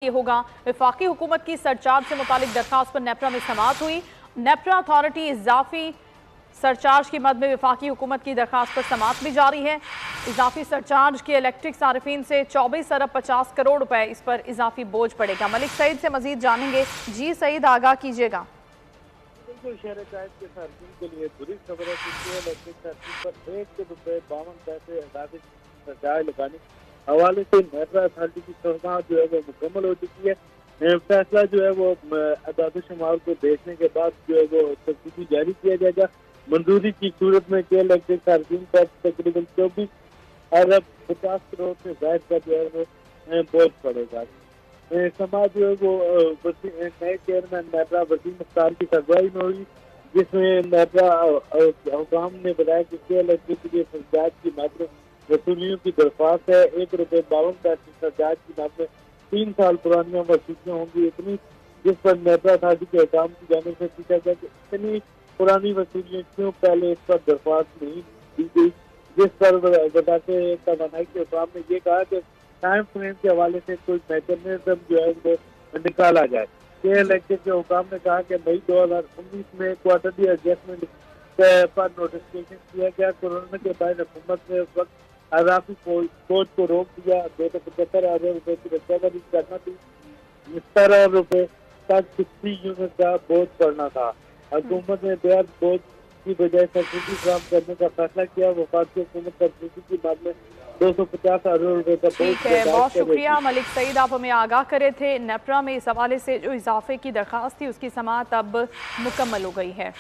ये होगा। वफाकी हुकूमत की सरचार्ज से मुतालिक दरखास्त पर नेपरा में समाअत हुई। नेपरा अथॉरिटी इजाफी सरचार्ज की मद में वफाकी हुकूमत की दरखास्त पर समाअत भी जारी है। इजाफी सरचार्ज के इलेक्ट्रिक सार्फिन से 24 अरब 50 करोड़ रुपए इस पर इजाफी बोझ पड़ेगा। मलिक सईद से मजीद जानेंगे। जी सईद, आगाह कीजिएगा। बिल्कुल, शहर कायद के सार्फिन के लिए बुरी खबर है क्योंकि इलेक्ट्रिक सार्फिन पर ₹1.52 इजाफी सरचार्ज लगाने के हवाले से नेपरा अथॉरिटी की समाअत जो है वो मुकम्मल हो चुकी है। फैसला जो है वो अदाद-ओ-शुमार को देखने के बाद जो है वो तफसीली जारी किया जाएगा। मंजूरी की सूरत में के इलेक्ट्रिक सार्फिन पर तकरीबन 24 अरब 50 करोड़ से ज्यादा का जो है वो बोझ पड़ेगा। समाज जो है वो नए चेयरमैन नेपरा वसीम मुख्तार की सरबराही में हुई, जिसमें नेपरा हुकाम ने बताया कि इलेक्ट्रिक के लिए सरचार्ज की मात्र वसूलियों की दरख्वास्त है। ₹1.52 सरचार्ज की मात्र 3 साल पुरानी वसूलियाँ होंगी इतनी, जिस पर नेपरा अथॉरिटी के हुकाम की जानिब से पूछा गया कि इतनी पुरानी वसूलियाँ क्यों पहले इस पर दरख्वास्त नहीं दी गई, जिस पर बताते तवानाई के हुकाम ने ये कहा कि टाइम फ्रेम के हवाले से कोई मैकेनिज्म जो है वो निकाला जाए। इलेक्ट्रिक के हुकाम ने कहा कि मई 2019 में क्वार्टरली एडजस्टमेंट पर नोटिफिकेशन किया गया। कोरोना के बाद हुकूमत ने उस वक्त अजाफी बोझ को रोक दिया। 275 अरब रुपए की रिकवरी करना थी, 70 अरब रुपए तक 60 यूनिट का बोझ पड़ना था। हुकूमत ने बेहद बोझ की बजाय सब्सिडी फराहम करने का फैसला किया। वफाकी हुकूमत सब्सिडी की बात में 250 अरब रुपए का बोझ। ठीक है, बहुत शुक्रिया मलिक सईद, आप हमें आगाह करे थे। नेपरा में इस हवाले से जो इजाफे की दरखास्त थी उसकी समाअत अब मुकम्मल हो गई है।